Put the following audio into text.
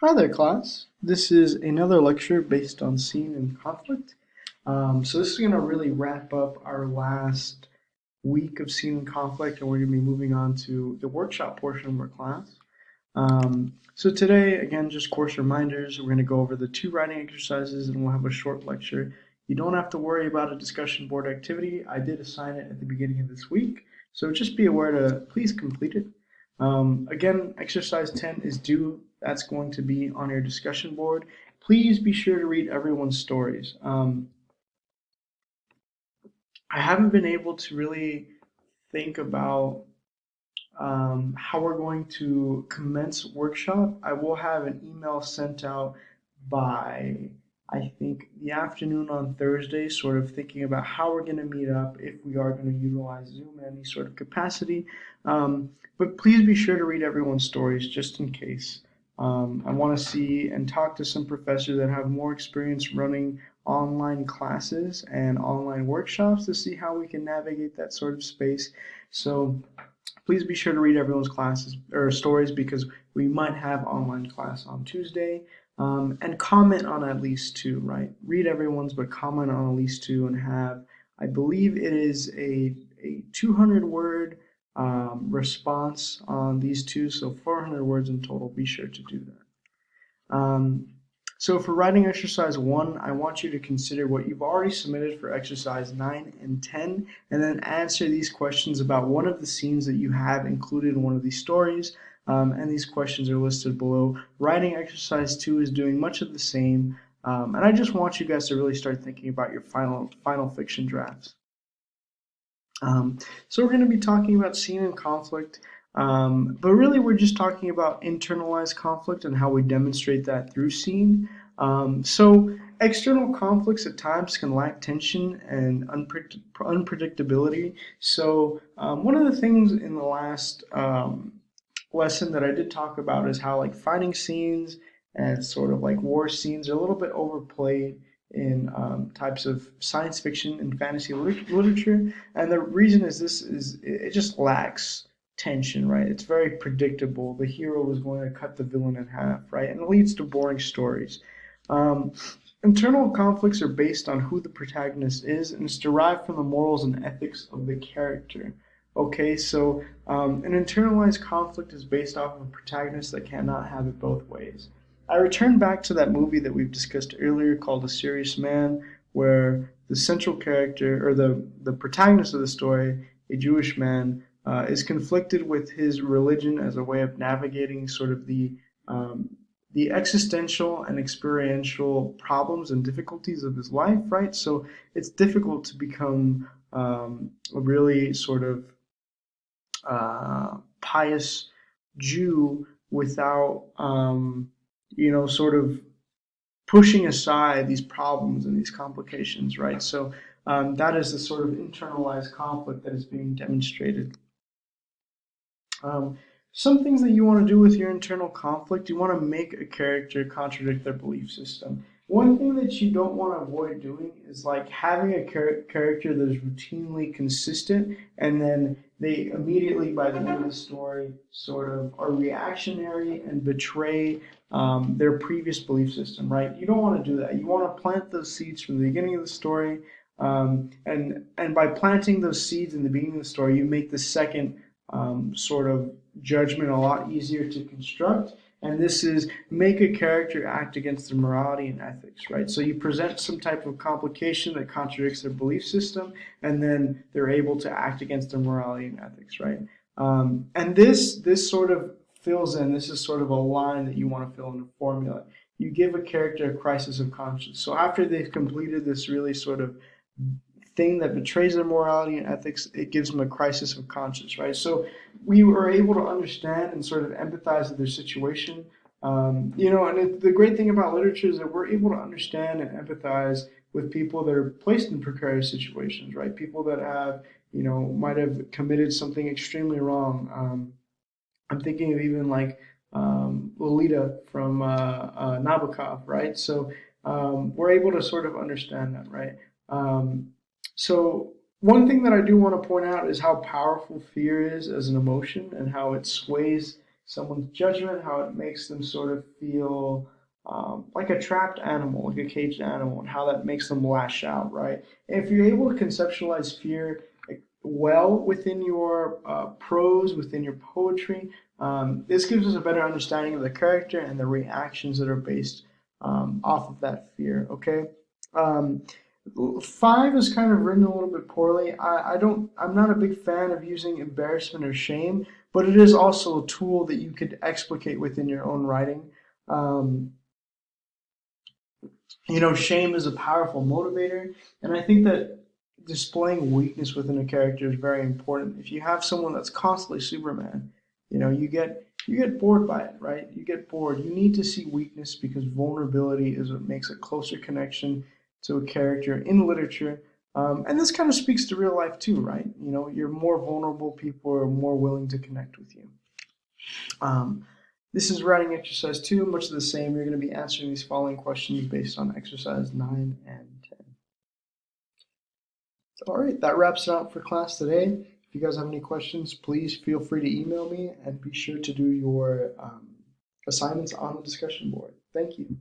Hi there, class. This is another lecture based on scene and conflict. So this is going to really wrap up our last week of scene and conflict, and we're going to be moving on to the workshop portion of our class. So today, again, just course reminders. We're going to go over the two writing exercises, and we'll have a short lecture. You don't have to worry about a discussion board activity. I did assign it at the beginning of this week, so just be aware to please complete it. Again, exercise 10 is due. That's going to be on your discussion board. Please be sure to read everyone's stories. I haven't been able to really think about how we're going to commence workshop. I will have an email sent out by, I think, the afternoon on Thursday, sort of thinking about how we're going to meet up, if we are going to utilize Zoom in any sort of capacity. But please be sure to read everyone's stories just in case. I want to see and talk to some professors that have more experience running online classes and online workshops to see how we can navigate that sort of space. So please be sure to read everyone's classes or stories because we might have online class on Tuesday. And comment on at least two, right? Read everyone's, but comment on at least two and have, I believe it is a 200 word response on these two, so 400 words in total. Be sure to do that. So for writing exercise 1, I want you to consider what you've already submitted for exercise 9 and 10, and then answer these questions about one of the scenes that you have included in one of these stories, and these questions are listed below. Writing exercise 2 is doing much of the same, and I just want you guys to really start thinking about your final fiction drafts. So we're going to be talking about scene and conflict, but really we're just talking about internalized conflict and how we demonstrate that through scene. So external conflicts at times can lack tension and unpredictability. So one of the things in the last lesson that I did talk about is how like fighting scenes and sort of like war scenes are a little bit overplayed in types of science fiction and fantasy literature. And the reason is this is it just lacks tension, right? It's very predictable. The hero is going to cut the villain in half, right? And it leads to boring stories. Um, Internal conflicts are based on who the protagonist is, and it's derived from the morals and ethics of the character. Okay, so an internalized conflict is based off of a protagonist that cannot have it both ways. I return back to that movie that we've discussed earlier called A Serious Man, where the central character, or the protagonist of the story, a Jewish man, is conflicted with his religion as a way of navigating sort of the existential and experiential problems and difficulties of his life, right? So it's difficult to become a really sort of pious Jew without sort of pushing aside these problems and these complications, right? So that is the sort of internalized conflict that is being demonstrated. Um, some things that you want to do with your internal conflict, you want to make a character contradict their belief system. One thing that you don't want to avoid doing is like having a character that is routinely consistent and then they immediately by the end of the story sort of are reactionary and betray their previous belief system, right? You don't want to do that. You want to plant those seeds from the beginning of the story, and by planting those seeds in the beginning of the story, you make the second sort of judgment a lot easier to construct. And this is make a character act against their morality and ethics, right? So you present some type of complication that contradicts their belief system, and then they're able to act against their morality and ethics, right? And this sort of fills in. This is sort of a line that you want to fill in a formula. You give a character a crisis of conscience. So after they've completed this really sort of thing that betrays their morality and ethics, it gives them a crisis of conscience, right? So we were able to understand and sort of empathize with their situation. The great thing about literature is that we're able to understand and empathize with people that are placed in precarious situations, right? People that have, might have committed something extremely wrong. I'm thinking of even like Lolita from Nabokov, right? So we're able to sort of understand that, right? So one thing that I do want to point out is how powerful fear is as an emotion and how it sways someone's judgment, how it makes them sort of feel like a trapped animal, like a caged animal, and how that makes them lash out, right? And if you're able to conceptualize fear well within your prose, within your poetry, this gives us a better understanding of the character and the reactions that are based off of that fear. Okay. Um, Five is kind of written a little bit poorly. I'm not a big fan of using embarrassment or shame, but it is also a tool that you could explicate within your own writing. Um, Shame is a powerful motivator, and I think that displaying weakness within a character is very important. If you have someone that's constantly Superman, you get bored by it, right? You get bored. You need to see weakness because vulnerability is what makes a closer connection to a character in literature. And this kind of speaks to real life too, right? You're more vulnerable, people are more willing to connect with you. Um, this is writing exercise 2, much of the same. You're going to be answering these following questions based on exercise 9 and 10. All right, that wraps it up for class today. If you guys have any questions, please feel free to email me and be sure to do your assignments on the discussion board. Thank you.